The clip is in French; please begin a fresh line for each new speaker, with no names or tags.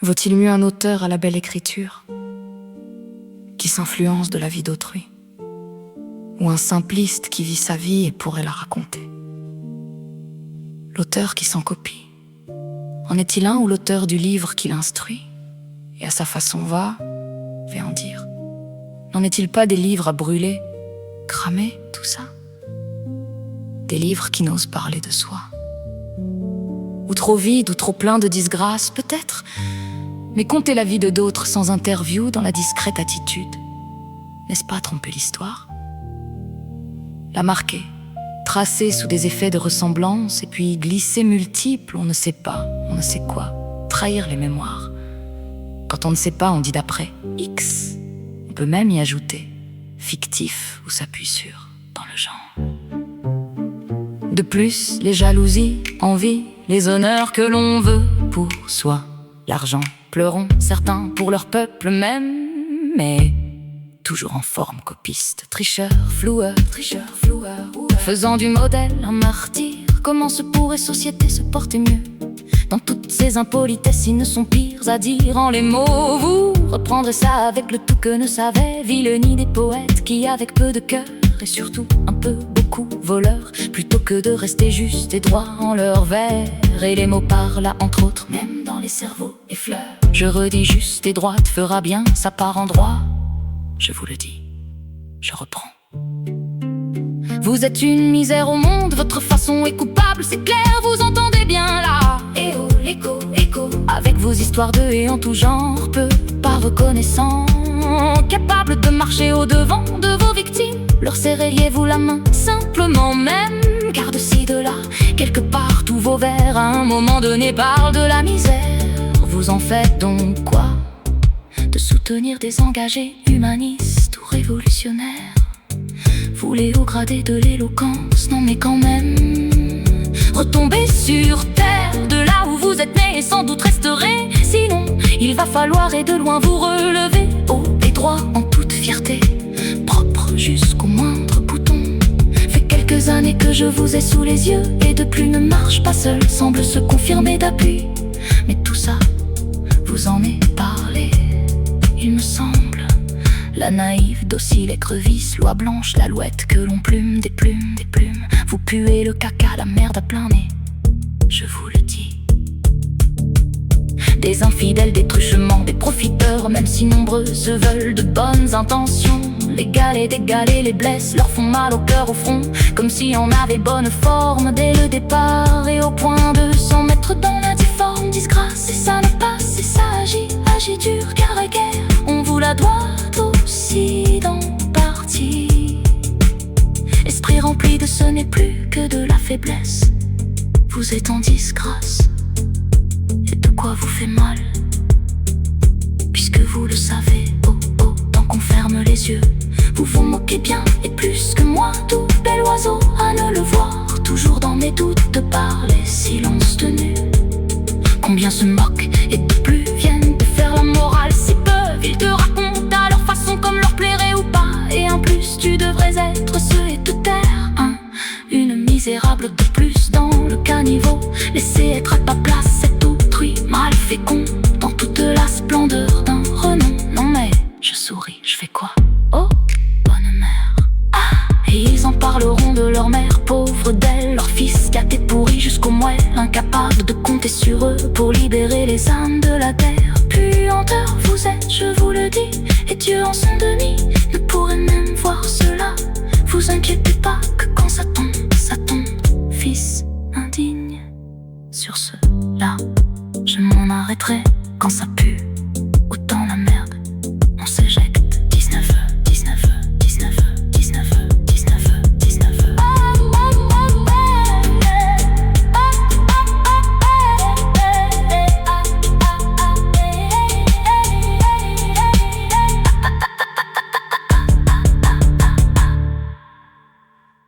Vaut-il mieux un auteur à la belle écriture qui s'influence de la vie d'autrui, ou un simpliste qui vit sa vie et pourrait la raconter? L'auteur qui s'en copie, en est-il un, ou l'auteur du livre qui l'instruit et à sa façon va en dire? N'en est-il pas des livres à brûler, cramer, tout ça? Des livres qui n'osent parler de soi, ou trop vides, ou trop pleins de disgrâce, peut-être, mais conter la vie de d'autres sans interview, dans la discrète attitude, n'est-ce pas tromper l'histoire? La marquer, tracer sous des effets de ressemblance, et puis glisser multiples, on ne sait pas, on ne sait quoi, trahir les mémoires. Quand on ne sait pas, on dit d'après X. On peut même y ajouter fictif, ou s'appuie sur dans le genre. De plus, les jalousies, envies, les honneurs que l'on veut pour soi, l'argent, pleurons certains pour leur peuple même, mais toujours en forme copiste, tricheur, floueur, faisant du modèle un martyr. Comment se pourrait société se porter mieux dans toutes ces impolitesses? Ils ne sont pires à dire en les mots. Vous reprendrez ça avec le tout que ne savaient vilenie des poètes qui, avec peu de cœur et surtout un peu beaucoup voleurs, plutôt que de rester juste et droit en leurs vers. Et les mots parlent là, entre autres, même dans les cerveaux et fleurs. Je redis juste et droite fera bien sa part en droit. Je vous le dis, je reprends. Vous êtes une misère au monde, votre façon est coupable, c'est clair, vous entendez bien là. Eh oh, l'écho, écho, avec vos histoires de et en tout genre, peu pas reconnaissant, capable de marcher au devant de vos victimes. Leur serreriez-vous la main, simplement même, car de ci, de là, quelque part, tous vos vers à un moment donné parlent de la misère. Vous en faites donc quoi de soutenir des engagés humanistes ou révolutionnaires? Vous les hauts gradés de l'éloquence, non mais quand même, retombez sur terre, de là où vous êtes nés et sans doute resterez. Sinon, il va falloir et de loin vous relever, haut et droit en toute fierté, propre jusqu'au moindre bouton. Fait quelques années que je vous ai sous les yeux, et de plus ne marche pas seul, semble se confirmer d'appui. Mais tout ça, vous en avez parlé, il me semble. La naïve, docile écrevisse, loi blanche, l'alouette que l'on plume, des plumes, des plumes. Vous puez le caca, la merde à plein nez, je vous le dis. Des infidèles, des truchements, des profiteurs, même si nombreux se veulent de bonnes intentions. Les galets, d'égaler les blessent, leur font mal au cœur, au front, comme si on avait bonne forme dès le départ, et au point de s'en mettre dans la difforme disgrâce. Et ça ne passe, et ça agit dur, car à guerre, on vous la doit aussi d'en partie. Esprit rempli de ce n'est plus que de la faiblesse, vous êtes en disgrâce, et de quoi vous fait mal, puisque vous le savez, oh oh, tant qu'on ferme les yeux, vous vous moquez bien, et plus que moi, tout bel oiseau à ne le voir, toujours dans mes doutes de par les silences tenus. Combien se moquent, et de plus viennent de faire la morale, si peuvent, ils te racontent à leur façon comme leur plairait ou pas. Et en plus tu devrais être ce et te taire, hein, une misérable de plus dans le caniveau. Laissez être à ta place cet autrui mal fécond, dans toute la splendeur d'un renom. Non mais, je souris, je fais quoi? Oh, bonne mère. Et ils en parleront de leur mère pauvre, d'elle, leur fils gâté pourri jusqu'au moelle, incapable de compter sur eux pour libérer les âmes de la terre. Puanteur vous êtes, je vous le dis, et Dieu en son demi ne pourrait même voir cela. Vous inquiétez pas,